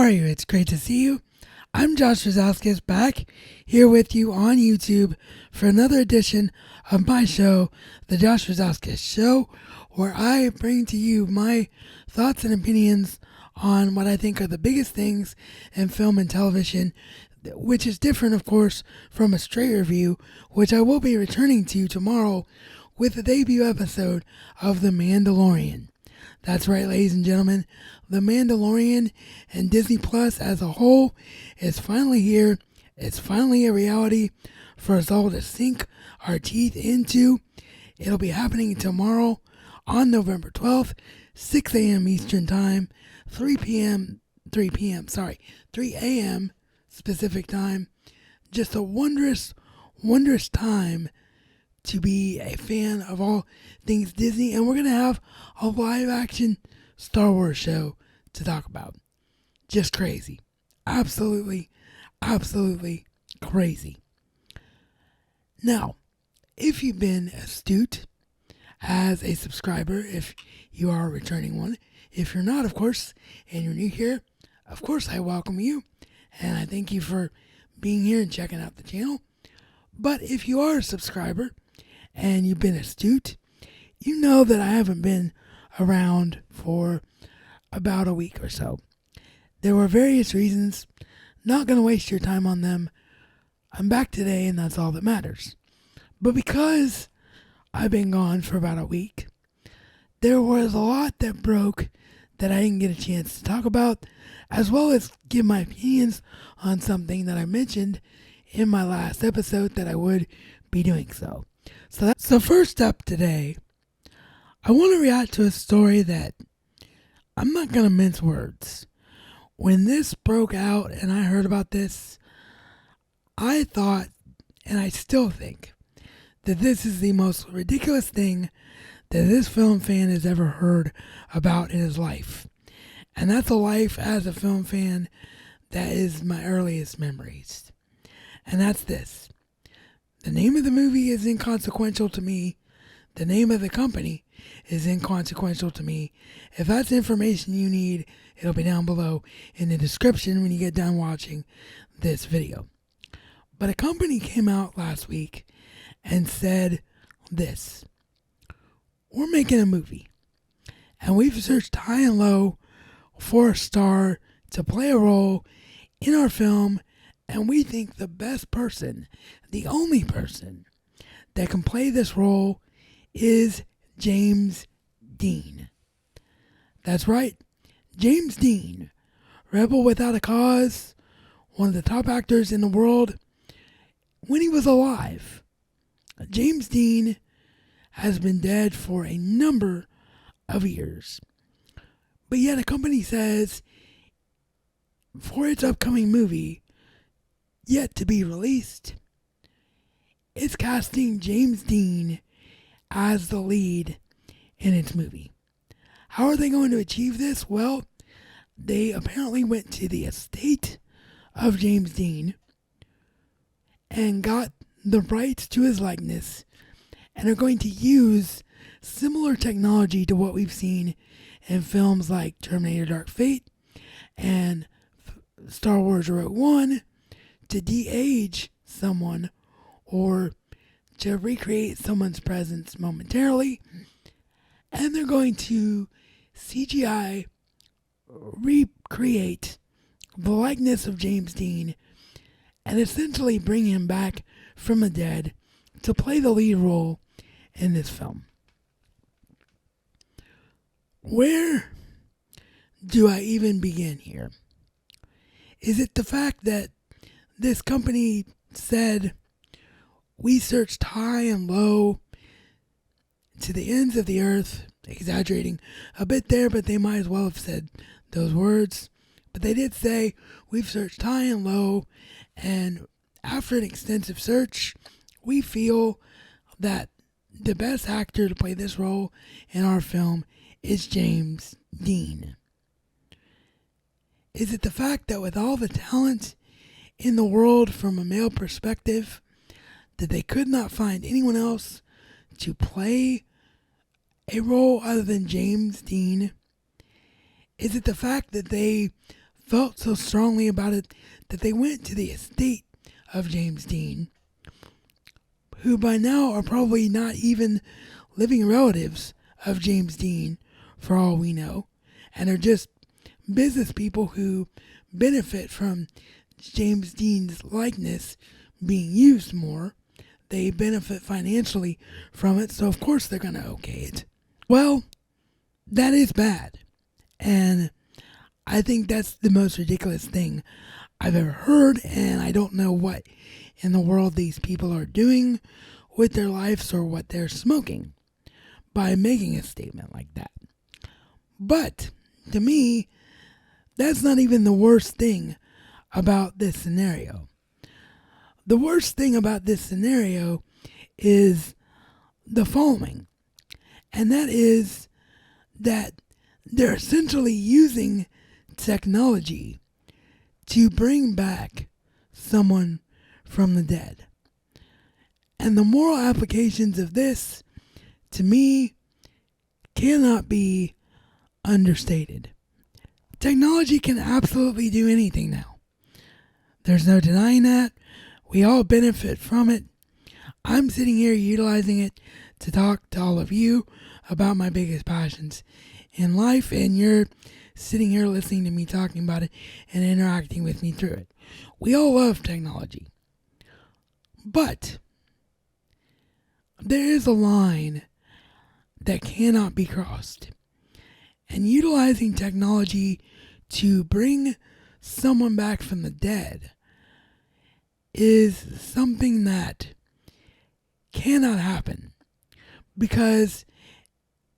are you? It's great to see you. I'm Josh Razauskas back here with you on YouTube for another edition of my show, The Josh Razauskas Show, where I bring to you my thoughts and opinions on what I think are the biggest things in film and television, which is different, of course, from a straight review, which I will be returning to tomorrow with the debut episode of The Mandalorian. That's right, ladies and gentlemen. The Mandalorian and Disney Plus as a whole is finally here. It's finally a reality for us all to sink our teeth into. It'll be happening tomorrow on November 12th, 6 a.m. Eastern Time, 3 a.m. Pacific Time. Just a wondrous time to be a fan of all things Disney, and we're going to have a live-action Star Wars show to talk about. Just crazy. Absolutely crazy. Now, if you've been astute as a subscriber, if you are a returning one, if you're not, of course, and you're new here, of course I welcome you, and I thank you for being here and checking out the channel. But if you are a subscriber, and you've been astute, you know that I haven't been around for about a week or so. There were various reasons. Not going to waste your time on them. I'm back today, and that's all that matters. But because I've been gone for about a week, there was a lot that broke that I didn't get a chance to talk about, as well as give my opinions on something that I mentioned in my last episode that I would be doing so. So first up today, I want to react to a story that I'm not going to mince words. When this broke out and I heard about this, I thought, and I still think, that this is the most ridiculous thing that this film fan has ever heard about in his life. And that's a life as a film fan that is my earliest memories. And that's this. The name of the movie is inconsequential to me. The name of the company is inconsequential to me. If that's information you need, it'll be down below in the description when you get done watching this video. But a company came out last week and said this. We're making a movie, and we've searched high and low for a star to play a role in our film, and we think the best person, the only person that can play this role is James Dean. That's right, James Dean, Rebel Without a Cause, one of the top actors in the world when he was alive. James Dean has been dead for a number of years. But yet a company says for its upcoming movie, yet to be released, it's casting James Dean as the lead in its movie. How are they going to achieve this? Well, they apparently went to the estate of James Dean and got the rights to his likeness and are going to use similar technology to what we've seen in films like Terminator Dark Fate and Star Wars Rogue One to de-age someone or to recreate someone's presence momentarily. And they're going to CGI recreate the likeness of James Dean and essentially bring him back from the dead to play the lead role in this film. Where do I even begin here? Is it the fact that this company said, we searched high and low to the ends of the earth, exaggerating a bit there, but they might as well have said those words. But they did say, we've searched high and low, and after an extensive search, we feel that the best actor to play this role in our film is James Dean. Is it the fact that with all the talent in the world from a male perspective, that they could not find anyone else to play a role other than James Dean? Is it the fact that they felt so strongly about it that they went to the estate of James Dean, who by now are probably not even living relatives of James Dean, for all we know, and are just business people who benefit from James Dean's likeness being used more. They benefit financially from it, so of course they're going to okay it. Well, that is bad. And I think that's the most ridiculous thing I've ever heard, and I don't know what in the world these people are doing with their lives or what they're smoking by making a statement like that. But to me, that's not even the worst thing about this scenario. The worst thing about this scenario is the following, and that is that they're essentially using technology to bring back someone from the dead. And the moral applications of this, to me, cannot be understated. Technology can absolutely do anything now. There's no denying that. We all benefit from it. I'm sitting here utilizing it to talk to all of you about my biggest passions in life, and you're sitting here listening to me talking about it and interacting with me through it. We all love technology. But there is a line that cannot be crossed. And utilizing technology to bring someone back from the dead is something that cannot happen, because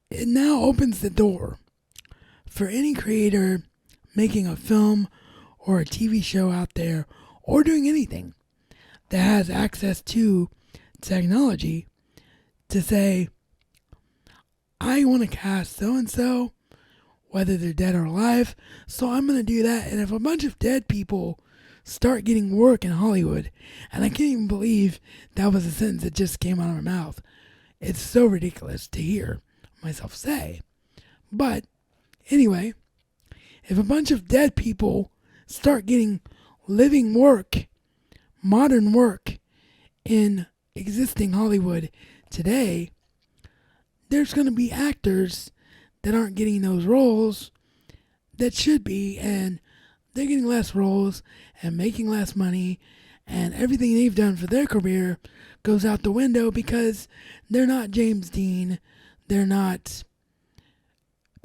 it now opens the door for any creator making a film or a TV show out there, or doing anything that has access to technology, to say, I want to cast so-and-so, whether they're dead or alive, so I'm going to do that. And if a bunch of dead people start getting work in Hollywood, and I can't even believe that was a sentence that just came out of my mouth. It's so ridiculous to hear myself say. But anyway, if a bunch of dead people start getting living work, modern work in existing Hollywood today, there's going to be actors that aren't getting those roles that should be, and they're getting less roles and making less money, and everything they've done for their career goes out the window because they're not James Dean, they're not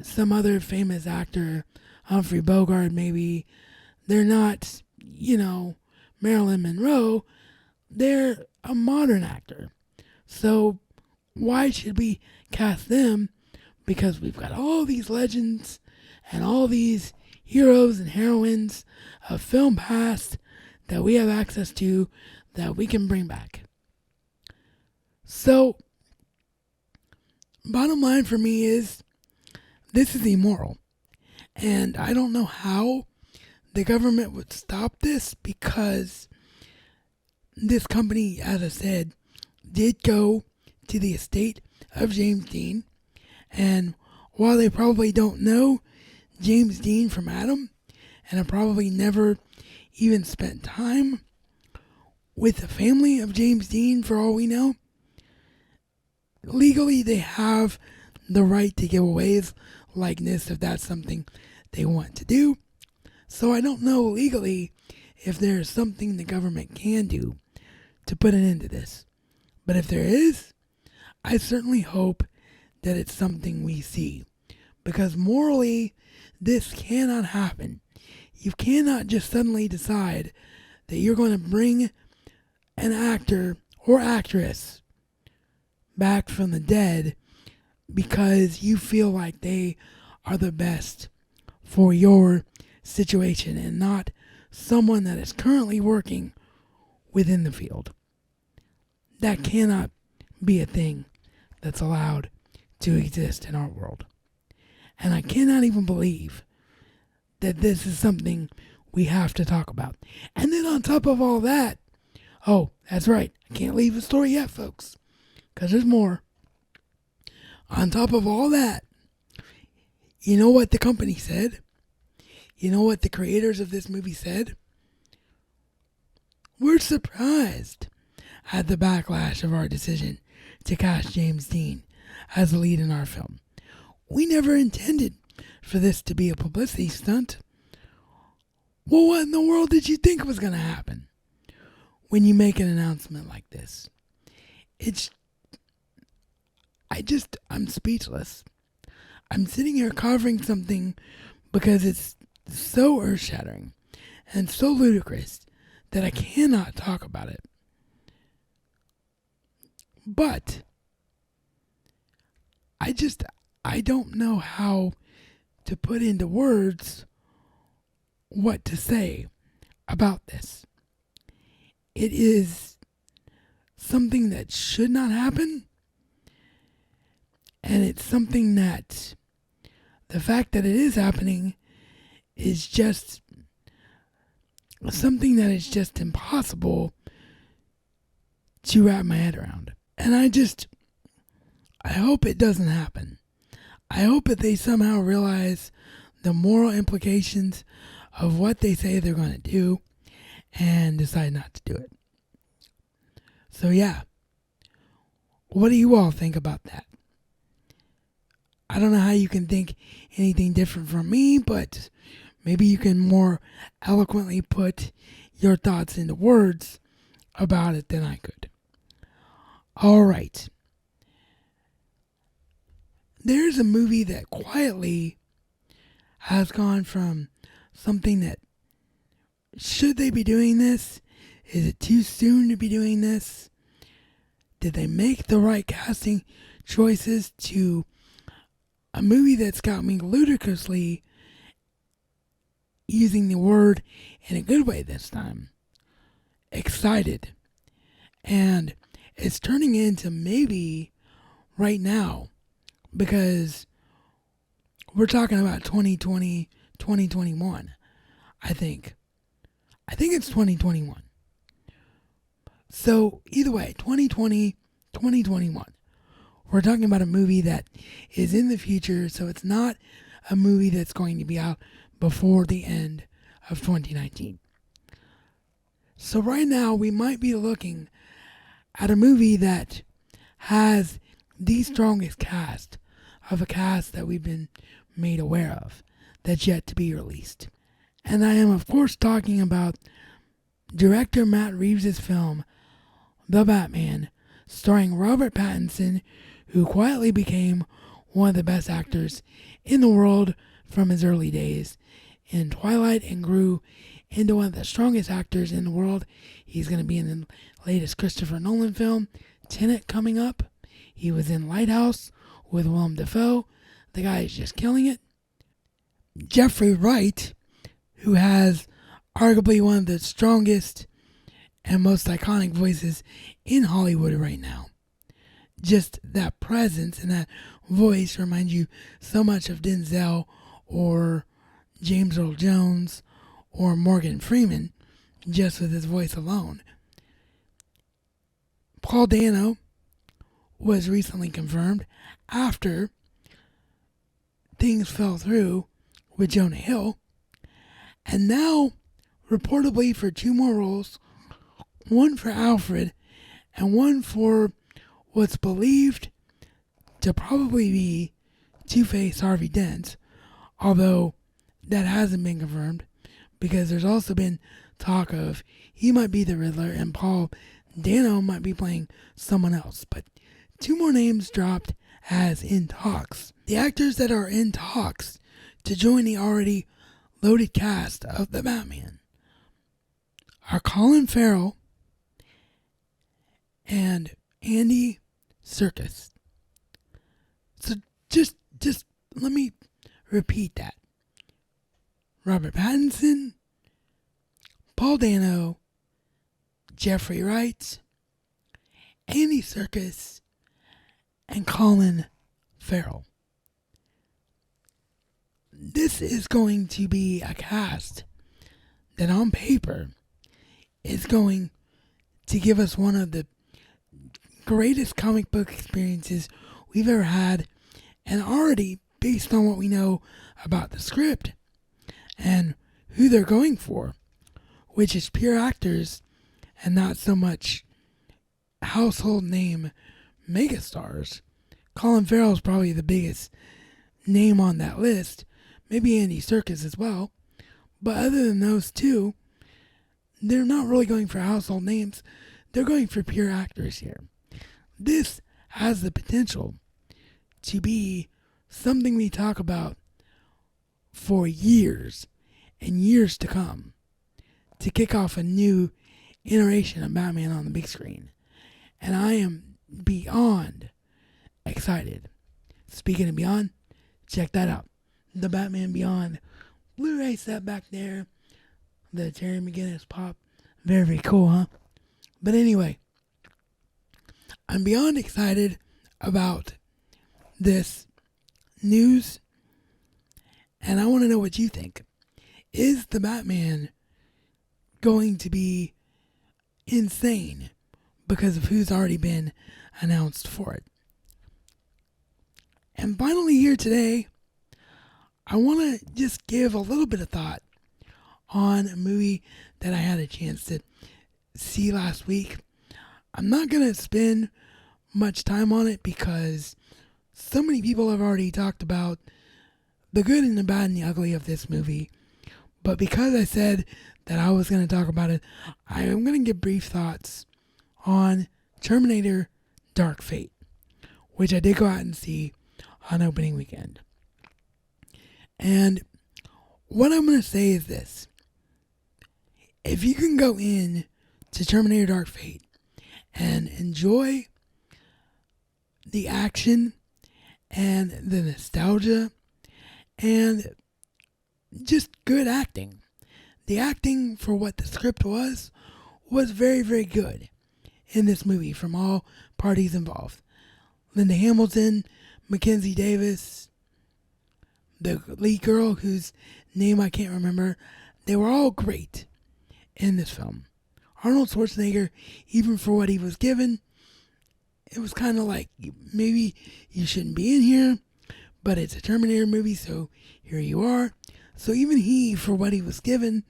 some other famous actor, Humphrey Bogart maybe, they're not, Marilyn Monroe, they're a modern actor. So why should we cast them? Because we've got all these legends and all these heroes and heroines of film past that we have access to that we can bring back. So, bottom line for me is, this is immoral. And I don't know how the government would stop this, because this company, as I said, did go to the estate of James Dean. And while they probably don't know James Dean from Adam, and have probably never even spent time with the family of James Dean, for all we know, legally they have the right to give away his likeness if that's something they want to do. So I don't know legally if there's something the government can do to put an end to this. But if there is, I certainly hope that it's something we see. Because morally, this cannot happen. You cannot just suddenly decide that you're going to bring an actor or actress back from the dead because you feel like they are the best for your situation and not someone that is currently working within the field. That cannot be a thing that's allowed to exist in our world. And I cannot even believe that this is something we have to talk about. And then on top of all that, oh, that's right, I can't leave the story yet, folks, because there's more. On top of all that, you know what the company said? You know what the creators of this movie said? We're surprised at the backlash of our decision to cast James Dean as the lead in our film. We never intended for this to be a publicity stunt. Well, what in the world did you think was going to happen when you make an announcement like this? I'm speechless. I'm sitting here covering something because it's so earth-shattering and so ludicrous that I cannot talk about it. But I don't know how to put into words what to say about this. It is something that should not happen. And it's something that the fact that it is happening is just something that is just impossible to wrap my head around. And I hope it doesn't happen. I hope that they somehow realize the moral implications of what they say they're going to do and decide not to do it. So yeah, what do you all think about that? I don't know how you can think anything different from me, but maybe you can more eloquently put your thoughts into words about it than I could. All right. There's a movie that quietly has gone from something that, should they be doing this? Is it too soon to be doing this? Did they make the right casting choices, to a movie that's got me ludicrously, using the word in a good way this time, excited. And it's turning into maybe right now, because we're talking about 2020, 2021, I think. I think it's 2021. So either way, 2020, 2021. We're talking about a movie that is in the future, so it's not a movie that's going to be out before the end of 2019. So right now, we might be looking at a movie that has the strongest cast of a cast that we've been made aware of, that's yet to be released. And I am, of course, talking about director Matt Reeves' film, The Batman, starring Robert Pattinson, who quietly became one of the best actors in the world from his early days in Twilight and grew into one of the strongest actors in the world. He's going to be in the latest Christopher Nolan film, Tenet, coming up. He was in Lighthouse with Willem Dafoe. The guy is just killing it. Jeffrey Wright, who has arguably one of the strongest and most iconic voices in Hollywood right now. Just that presence and that voice reminds you so much of Denzel or James Earl Jones or Morgan Freeman, just with his voice alone. Paul Dano was recently confirmed after things fell through with Jonah Hill, and now reportedly for 2 more roles, one for Alfred and one for what's believed to probably be Two-Face Harvey Dent, although that hasn't been confirmed, because there's also been talk of he might be the Riddler and Paul Dano might be playing someone else. But 2 more names dropped as in talks. The actors that are in talks to join the already loaded cast of The Batman are Colin Farrell and Andy Serkis. So just let me repeat that. Robert Pattinson, Paul Dano, Jeffrey Wright, Andy Serkis, and Colin Farrell. This is going to be a cast that on paper is going to give us one of the greatest comic book experiences we've ever had, and already, based on what we know about the script and who they're going for, which is pure actors and not so much household name megastars. Colin Farrell is probably the biggest name on that list, maybe Andy Serkis as well. But other than those two, they're not really going for household names. They're going for pure actors here. This has the potential to be something we talk about for years and years to come, to kick off a new iteration of Batman on the big screen. And I am beyond excited. Speaking of beyond, check that out. The Batman Beyond Blu-ray set back there. The Terry McGinnis pop. Very, very cool, huh? But anyway, I'm beyond excited about this news, and I want to know what you think. Is the Batman going to be insane because of who's already been announced for it? And finally here today, I want to just give a little bit of thought on a movie that I had a chance to see last week. I'm not going to spend much time on it because so many people have already talked about the good and the bad and the ugly of this movie. But because I said that I was going to talk about it, I am going to give brief thoughts on Terminator Dark Fate, which I did go out and see on opening weekend. And what I'm going to say is this. If you can go in to Terminator Dark Fate and enjoy the action and the nostalgia and just good acting. The acting for what the script was very, very good in this movie from all parties involved. Linda Hamilton, Mackenzie Davis, the lead girl whose name I can't remember, they were all great in this film. Arnold Schwarzenegger, even for what he was given, it was kind of like, maybe you shouldn't be in here, but it's a Terminator movie, so here you are. So even he, for what he was given,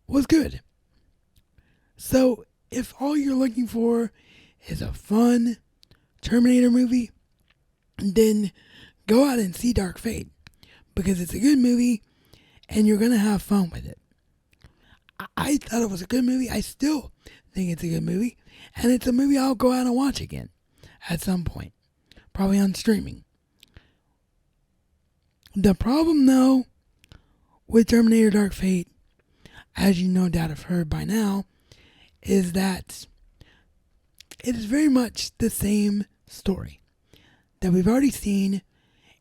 was good. So if all you're looking for is a fun Terminator movie, then go out and see Dark Fate, because it's a good movie and you're going to have fun with it. I thought it was a good movie. I still think it's a good movie. And it's a movie I'll go out and watch again at some point. Probably on streaming. The problem, though, with Terminator Dark Fate, as you no doubt have heard by now, is that it is very much the same story that we've already seen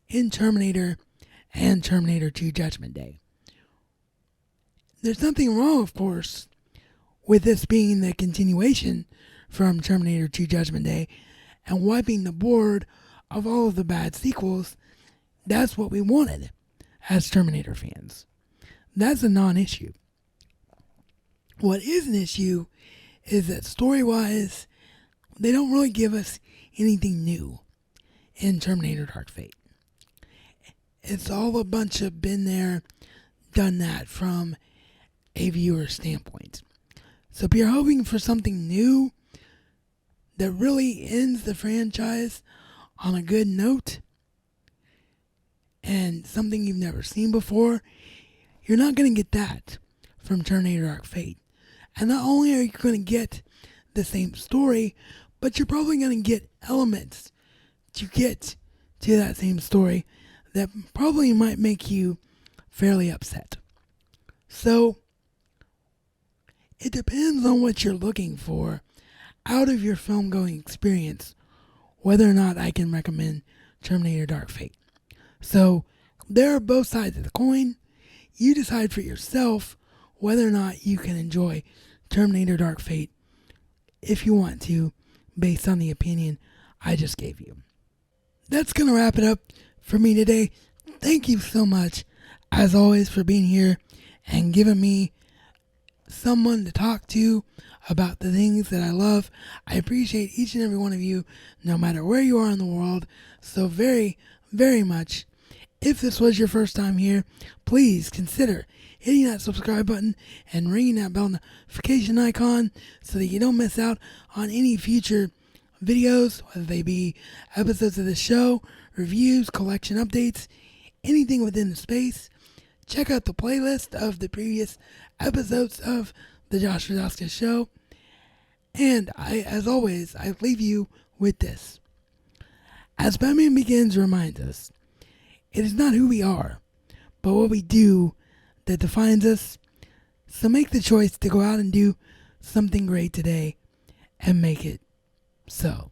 in Terminator and Terminator 2 Judgment Day. There's nothing wrong, of course, with this being the continuation from Terminator 2 Judgment Day and wiping the board of all of the bad sequels. That's what we wanted as Terminator fans. That's a non-issue. What is an issue is that story-wise, they don't really give us anything new in Terminator Dark Fate. It's all a bunch of been there, done that from a viewer standpoint. So if you're hoping for something new that really ends the franchise on a good note and something you've never seen before, you're not going to get that from Terminator Dark Fate. And not only are you going to get the same story, but you're probably going to get elements to get to that same story that probably might make you fairly upset. So it depends on what you're looking for out of your film going experience, whether or not I can recommend Terminator Dark Fate. So there are both sides of the coin. You decide for yourself whether or not you can enjoy Terminator Dark Fate if you want to, based on the opinion I just gave you. That's going to wrap it up for me today. Thank you so much, as always, for being here and giving me someone to talk to about the things that I love. I appreciate each and every one of you, no matter where you are in the world, so very, very much. If this was your first time here, please consider hitting that subscribe button and ringing that bell notification icon so that you don't miss out on any future videos, whether they be episodes of the show, reviews, collection updates, anything within the space. Check out the playlist of the previous episodes of the Josh Razauskas Show. And as always, I leave you with this. As Batman Begins reminds us, it is not who we are, but what we do that defines us. So make the choice to go out and do something great today and make it so.